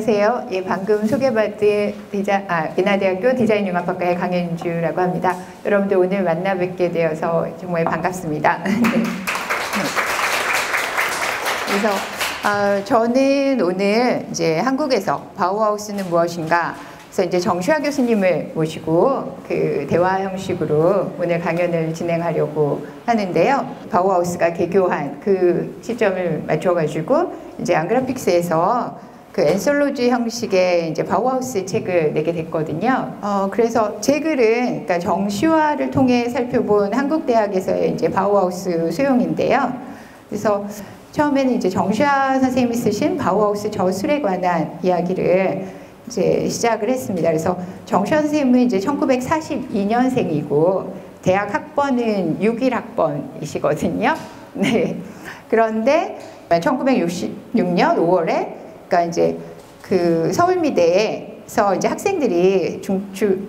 안녕하세요. 예, 방금 소개받은 인하대학교 디자인융합학과의 강현주라고 합니다. 여러분들 오늘 만나 뵙게 되어서 정말 반갑습니다. 네. 그래서 저는 오늘 이제 한국에서 바우하우스는 무엇인가? 그래서 이제 정슈아 교수님을 모시고 그 대화 형식으로 오늘 강연을 진행하려고 하는데요. 바우하우스가 개교한 그 시점을 맞춰가지고 이제 앙그라픽스에서 그 앤솔로지 형식의 이제 바우하우스 책을 내게 됐거든요. 그래서 제 글은 그러니까 정슈아를 통해 살펴본 한국 대학에서의 이제 바우하우스 수용인데요. 그래서 처음에는 이제 정슈아 선생님이 쓰신 바우하우스 저술에 관한 이야기를 이제 시작을 했습니다. 그래서 정슈아 선생님은 이제 1942년생이고 대학 학번은 61학번이시거든요. 네. 그런데 1966년 5월에 그러니까 이제 그 서울미대에서 이제 학생들이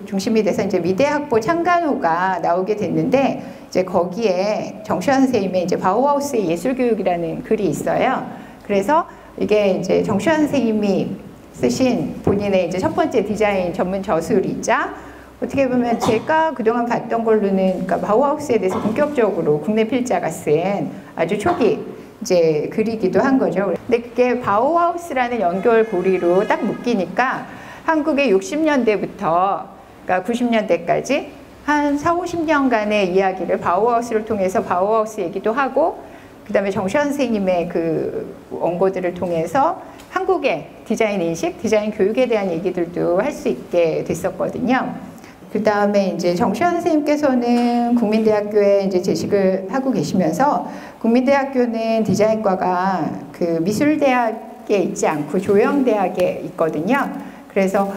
중심이 돼서 이제 미대학부 창간호가 나오게 됐는데 이제 거기에 정슈아 선생님의 이제 바우하우스의 예술교육이라는 글이 있어요. 그래서 이게 이제 정슈아 선생님이 쓰신 본인의 이제 첫 번째 디자인 전문 저술이자 어떻게 보면 제가 그동안 봤던 걸로는 그러니까 바우하우스에 대해서 본격적으로 국내 필자가 쓴 아주 초기 이제 글이기도 한 거죠. 근데 그게 바우하우스라는 연결고리로 딱 묶이니까 한국의 60년대부터 그러니까 90년대까지 한 40-50년간의 이야기를 바우하우스를 통해서 바우하우스 얘기도 하고 그 다음에 정슈아 선생님의 그 원고들을 통해서 한국의 디자인 인식, 디자인 교육에 대한 얘기들도 할 수 있게 됐었거든요. 그 다음에 이제 정슈아 선생님께서는 국민대학교에 이제 재직을 하고 계시면서 국민대학교는 디자인과가 그 미술대학에 있지 않고 조형대학에 있거든요. 그래서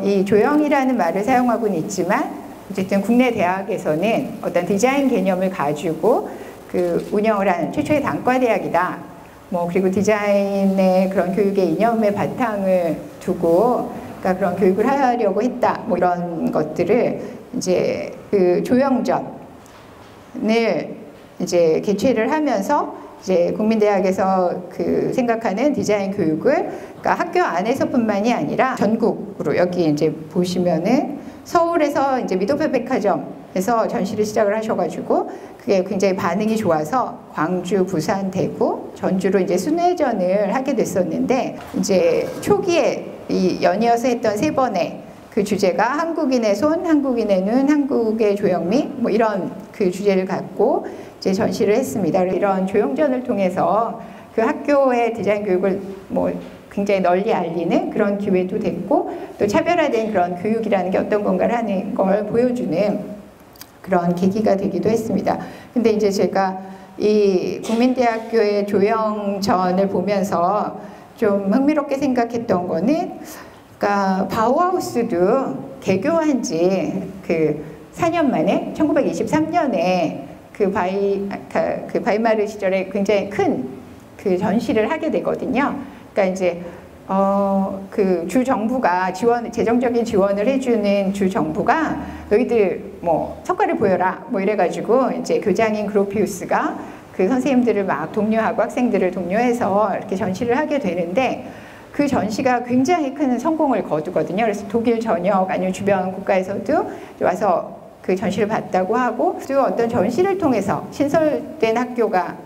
이 조형이라는 말을 사용하고는 있지만 어쨌든 국내 대학에서는 어떤 디자인 개념을 가지고 그 운영을 한 최초의 단과대학이다. 그리고 디자인의 그런 교육의 이념의 바탕을 두고 그러니까 그런 교육을 하려고 했다. 이런 것들을 이제 그 조형전을 이제 개최를 하면서 이제 국민대학에서 그 생각하는 디자인 교육을 그러니까 학교 안에서뿐만이 아니라 전국으로 여기 이제 보시면은 서울에서 이제 미도표 백화점에서 전시를 시작을 하셔가지고 그게 굉장히 반응이 좋아서 광주, 부산, 대구, 전주로 이제 순회전을 하게 됐었는데 이제 초기에 이 연이어서 했던 3번의 그 주제가 한국인의 손, 한국인의 눈, 한국의 조형미 이런 그 주제를 갖고 이제 전시를 했습니다. 이런 조형전을 통해서 그 학교의 디자인 교육을 굉장히 널리 알리는 그런 기회도 됐고 또 차별화된 그런 교육이라는 게 어떤 건가를 하는 걸 보여주는 그런 계기가 되기도 했습니다. 근데 이제 제가 이 국민대학교의 조형전을 보면서 좀 흥미롭게 생각했던 거는 그러니까 바우하우스도 개교한 지 그 4년 만에 1923년에 그 바이마르 시절에 굉장히 큰 그 전시를 하게 되거든요. 그러니까 이제 그 주 정부가 재정적인 지원을 해주는 주 정부가 너희들 성과를 보여라 이래가지고 이제 교장인 그로피우스가 그 선생님들을 막 독려하고 학생들을 독려해서 이렇게 전시를 하게 되는데 그 전시가 굉장히 큰 성공을 거두거든요. 그래서 독일 전역 아니면 주변 국가에서도 와서 그 전시를 봤다고 하고 또 어떤 전시를 통해서 신설된 학교가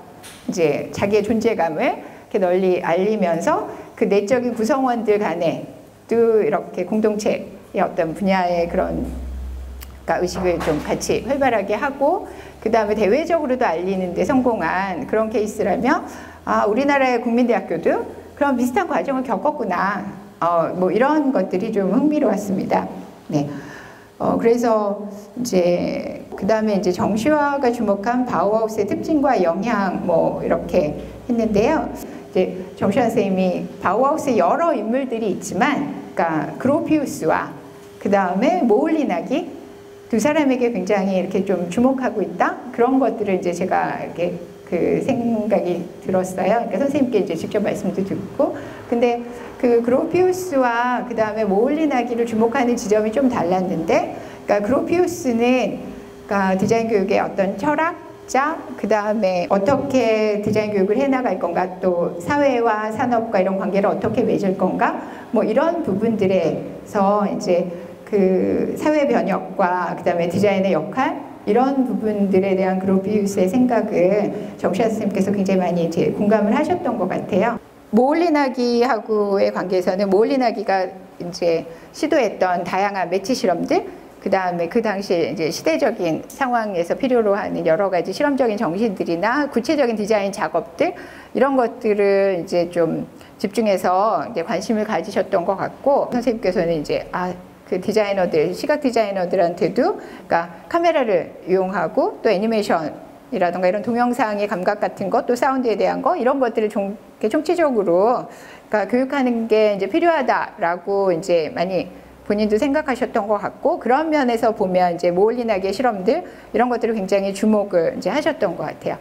이제 자기의 존재감을 이렇게 널리 알리면서 그 내적인 구성원들 간에 또 이렇게 공동체의 어떤 분야의 그런 그러니까 의식을 좀 같이 활발하게 하고 그 다음에 대외적으로도 알리는 데 성공한 그런 케이스라면 우리나라의 국민대학교도 그런 비슷한 과정을 겪었구나. 이런 것들이 좀 흥미로웠습니다. 네. 그래서 이제 그 다음에 이제 정슈아가 주목한 바우하우스의 특징과 영향 이렇게 했는데요. 이제 정슈아 선생님이 바우하우스에 여러 인물들이 있지만, 그러니까 그로피우스와 그 다음에 모울리나기 두 사람에게 굉장히 이렇게 좀 주목하고 있다. 그런 것들을 이제 제가 이렇게 그 생각이 들었어요. 그러니까 선생님께 이제 직접 말씀도 듣고, 근데 그 그로피우스와 그 다음에 모울리나기를 주목하는 지점이 좀 달랐는데, 그러니까 그로피우스는 그러니까 디자인 교육의 어떤 철학, 각자, 그 다음에 어떻게 디자인 교육을 해나갈 건가, 또 사회와 산업과 이런 관계를 어떻게 맺을 건가, 뭐 이런 부분들에서 이제 그 사회 변혁과 그 다음에 디자인의 역할, 이런 부분들에 대한 그로비우스의 생각을 정시아 선생님께서 굉장히 많이 이제 공감을 하셨던 것 같아요. 모올리나기하고의 관계에서는 모올리나기가 이제 시도했던 다양한 매치 실험들, 그 다음에 그 당시 이제 시대적인 상황에서 필요로 하는 여러 가지 실험적인 정신들이나 구체적인 디자인 작업들, 이런 것들을 이제 좀 집중해서 이제 관심을 가지셨던 것 같고, 선생님께서는 이제 그 디자이너들, 시각 디자이너들한테도 그러니까 카메라를 이용하고 또 애니메이션이라든가 이런 동영상의 감각 같은 것, 또 사운드에 대한 거, 이런 것들을 총체적으로 그러니까 교육하는 게 이제 필요하다라고 이제 많이 본인도 생각하셨던 것 같고, 그런 면에서 보면 이제 모올리나기의 실험들, 이런 것들을 굉장히 주목을 이제 하셨던 것 같아요.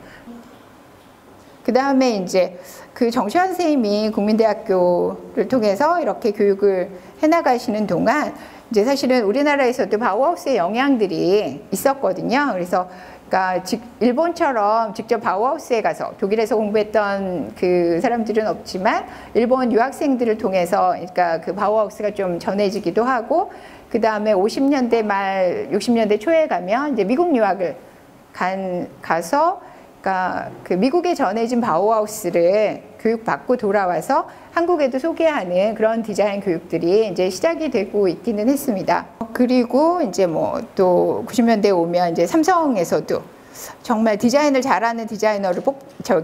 그 다음에 이제 그 정시환 선생님이 국민대학교를 통해서 이렇게 교육을 해나가시는 동안 이제 사실은 우리나라에서도 바우하우스의 영향들이 있었거든요. 그래서 그러니까 일본처럼 직접 바우하우스에 가서 독일에서 공부했던 그 사람들은 없지만 일본 유학생들을 통해서 그러니까 그 바우하우스가 좀 전해지기도 하고, 그 다음에 50년대 말 60년대 초에 가면 이제 미국 유학을 가서 그러니까 그 미국에 전해진 바우하우스를 교육받고 돌아와서 한국에도 소개하는 그런 디자인 교육들이 이제 시작이 되고 있기는 했습니다. 그리고 이제 뭐 또 90년대에 오면 이제 삼성에서도 정말 디자인을 잘하는 디자이너를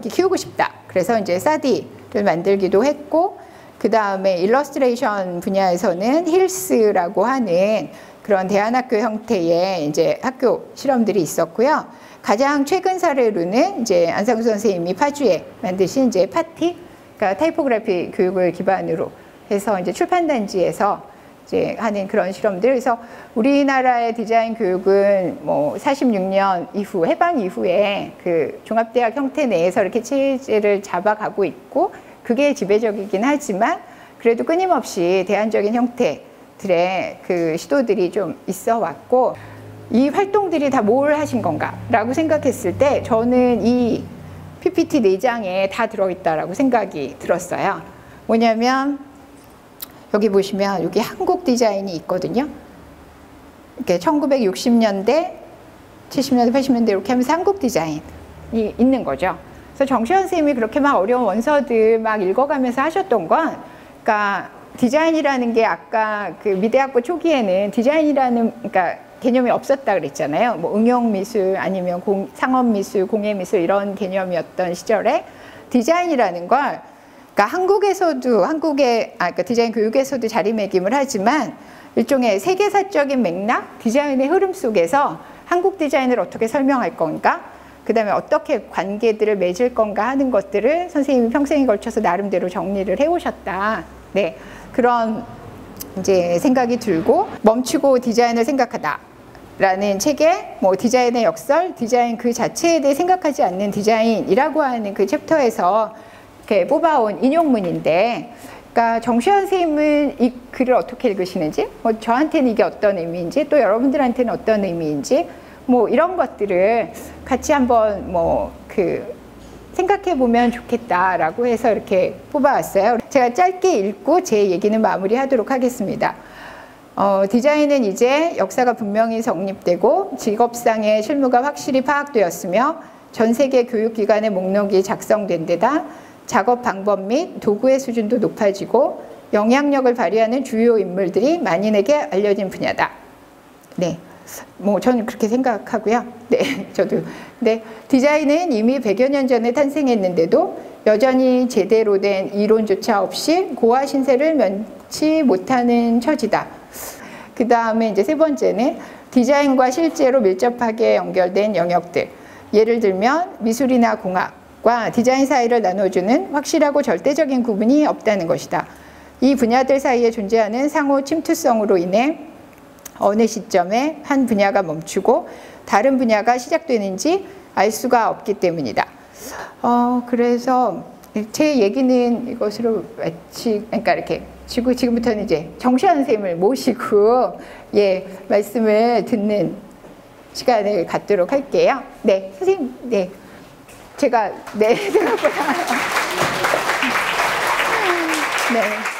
키우고 싶다. 그래서 이제 사디를 만들기도 했고, 그 다음에 일러스트레이션 분야에서는 힐스라고 하는 그런 대안학교 형태의 이제 학교 실험들이 있었고요. 가장 최근 사례로는 이제 안상수 선생님이 파주에 만드신 이제 파티, 그러니까 타이포그래피 교육을 기반으로 해서 이제 출판단지에서 이제 하는 그런 실험들. 그래서 우리나라의 디자인 교육은 뭐 46년 이후, 해방 이후에 그 종합대학 형태 내에서 이렇게 체제를 잡아가고 있고, 그게 지배적이긴 하지만 그래도 끊임없이 대안적인 형태들의 그 시도들이 좀 있어 왔고, 이 활동들이 다 뭘 하신 건가라고 생각했을 때 저는 이 PPT 4장에 다 들어있다라고 생각이 들었어요. 뭐냐면 여기 보시면 여기 한국 디자인이 있거든요. 이렇게 1960년대, 70년대, 80년대 이렇게 하면서 한국 디자인이 있는 거죠. 그래서 정시환 선생님이 그렇게 막 어려운 원서들 막 읽어가면서 하셨던 건, 그러니까 디자인이라는 게 아까 그 미대학부 초기에는 디자인이라는 그러니까 개념이 없었다 그랬잖아요. 뭐 응용미술 아니면 상업미술, 공예미술 이런 개념이었던 시절에 디자인이라는 걸 그러니까 한국에서도 그러니까 디자인 교육에서도 자리매김을 하지만 일종의 세계사적인 맥락, 디자인의 흐름 속에서 한국 디자인을 어떻게 설명할 건가, 그 다음에 어떻게 관계들을 맺을 건가 하는 것들을 선생님이 평생에 걸쳐서 나름대로 정리를 해오셨다. 네, 그런 이제 생각이 들고, 멈추고 디자인을 생각하다 라는 책에 뭐 디자인의 역설, 디자인 그 자체에 대해 생각하지 않는 디자인이라고 하는 그 챕터에서 이렇게 뽑아온 인용문인데, 그러니까 정시환 선생님은 이 글을 어떻게 읽으시는지, 뭐 저한테는 이게 어떤 의미인지, 또 여러분들한테는 어떤 의미인지, 뭐 이런 것들을 같이 한번 뭐 생각해 보면 좋겠다라고 해서 이렇게 뽑아왔어요. 제가 짧게 읽고 제 얘기는 마무리하도록 하겠습니다. 디자인은 이제 역사가 분명히 성립되고 직업상의 실무가 확실히 파악되었으며 전 세계 교육기관의 목록이 작성된 데다 작업 방법 및 도구의 수준도 높아지고 영향력을 발휘하는 주요 인물들이 만인에게 알려진 분야다. 네. 뭐 저는 그렇게 생각하고요. 네, 저도. 네, 디자인은 이미 100여 년 전에 탄생했는데도 여전히 제대로 된 이론조차 없이 고화 신세를 면치 못하는 처지다. 그 다음에 이제 세 번째는 디자인과 실제로 밀접하게 연결된 영역들. 예를 들면 미술이나 공학과 디자인 사이를 나눠주는 확실하고 절대적인 구분이 없다는 것이다. 이 분야들 사이에 존재하는 상호 침투성으로 인해 어느 시점에 한 분야가 멈추고 다른 분야가 시작되는지 알 수가 없기 때문이다. 그래서 제 얘기는 이것으로 그러니까 이렇게 지금부터는 이제 정시환 선생님을 모시고 말씀을 듣는 시간을 갖도록 할게요. 네, 선생님, 네. 제가, 네, 생각보다. 네.